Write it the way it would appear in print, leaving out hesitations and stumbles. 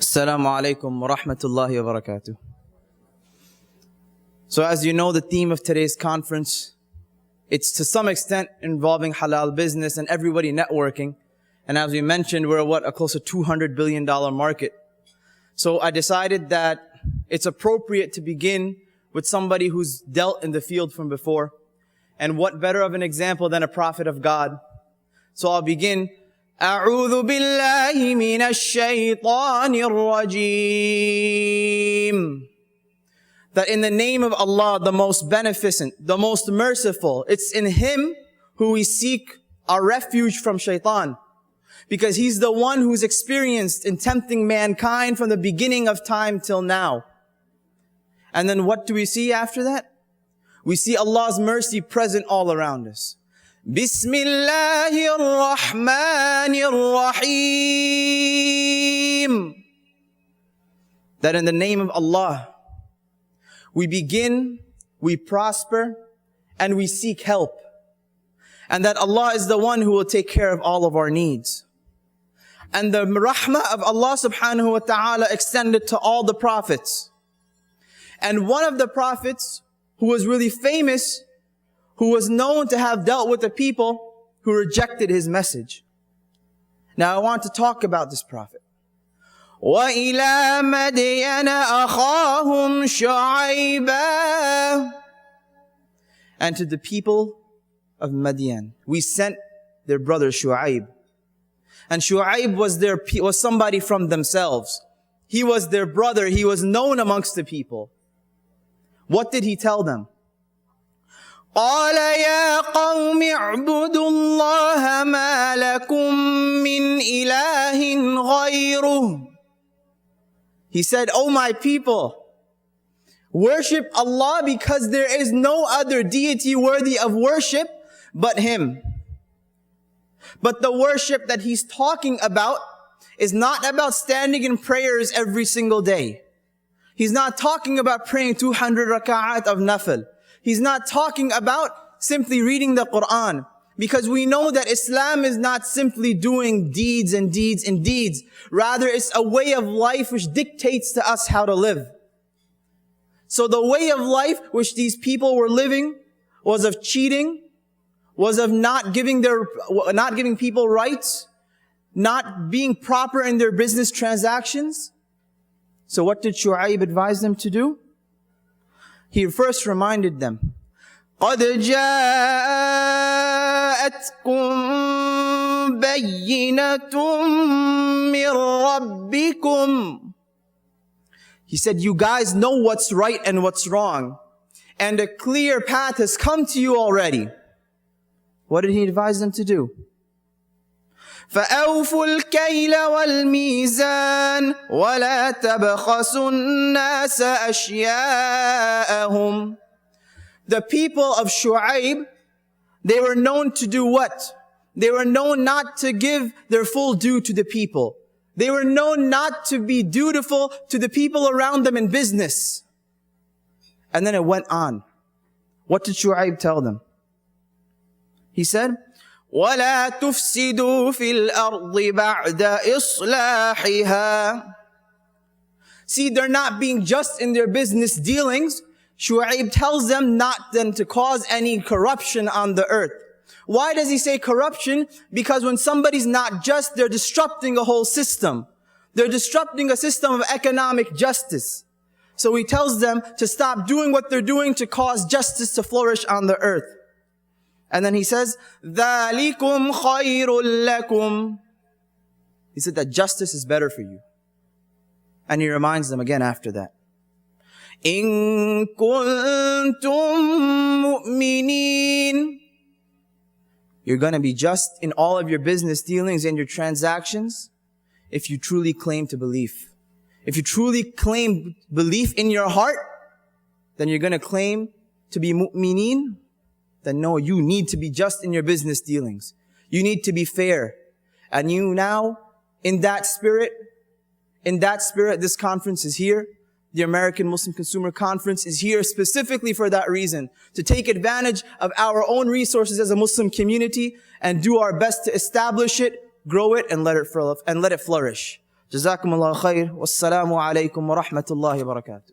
Assalamu alaikum wa rahmatullahi wa barakatuh. So as you know, the theme of today's conference, it's to some extent involving halal business and everybody networking. And as we mentioned, we're a close to $200 billion market. So I decided that it's appropriate to begin with somebody who's dealt in the field from before. And what better of an example than a prophet of God? So I'll begin. أعوذ بالله من الشيطان الرجيم. That in the name of Allah, the most beneficent, the most merciful, it's in Him who we seek our refuge from shaitan. Because He's the one who's experienced in tempting mankind from the beginning of time till now. And then what do we see after that? We see Allah's mercy present all around us. Bismillahir Rahmanir Rahim. That in the name of Allah, we begin, we prosper, and we seek help. And that Allah is the one who will take care of all of our needs. And the rahmah of Allah subhanahu wa ta'ala extended to all the prophets. And one of the prophets who was really famous, who was known to have dealt with the people who rejected his message. Now I want to talk about this prophet. وَإِلَى مَدْيَنَ أَخَاهُمْ شُعَيْبًا. And to the people of Madian, we sent their brother Shu'aib. And Shu'aib was somebody from themselves. He was their brother. He was known amongst the people. What did he tell them? قال يا قوم اعبدوا الله ما لكم من إله غيره. He said, "O my people, worship Allah because there is no other deity worthy of worship but Him." But the worship that he's talking about is not about standing in prayers every single day. He's not talking about praying 200 raka'at of nafil. He's not talking about simply reading the Quran. Because we know that Islam is not simply doing deeds and deeds and deeds. Rather, it's a way of life which dictates to us how to live. So the way of life which these people were living was of cheating, was of not giving people rights, not being proper in their business transactions. So what did Shu'aib advise them to do? He first reminded them, قَدْ جَاءَتْكُمْ بَيِّنَةٌ مِّن رَبِّكُمْ. He said, you guys know what's right and what's wrong. And a clear path has come to you already. What did he advise them to do? فَأَوْفُوا الْكَيْلَ وَالْمِيزَانَ وَلَا تَبْخَسُوا النَّاسَ أَشْيَاءَهُمْ. The people of Shu'aib, they were known to do what? They were known not to give their full due to the people. They were known not to be dutiful to the people around them in business. And then it went on. What did Shu'aib tell them? He said, وَلَا تُفْسِدُوا فِي الْأَرْضِ بَعْدَ إِصْلَاحِهَا. See, they're not being just in their business dealings. Shu'aib tells them not then to cause any corruption on the earth. Why does he say corruption? Because when somebody's not just, they're disrupting a whole system. They're disrupting a system of economic justice. So he tells them to stop doing what they're doing to cause justice to flourish on the earth. And then he says, ذَلِكُمْ خَيْرٌ لَكُمْ. He said that justice is better for you. And he reminds them again after that. إِن كُنتُم مُؤْمِنِينَ. You're going to be just in all of your business dealings and your transactions if you truly claim to believe. If you truly claim belief in your heart, then you're going to claim to be mu'mineen. Then no, you need to be just in your business dealings. You need to be fair. And you now, in that spirit, this conference is here. The American Muslim Consumer Conference is here specifically for that reason. To take advantage of our own resources as a Muslim community and do our best to establish it, grow it, and let it flourish. Jazakumullah khair. Wassalamu alaikum wa rahmatullahi wa barakatuh.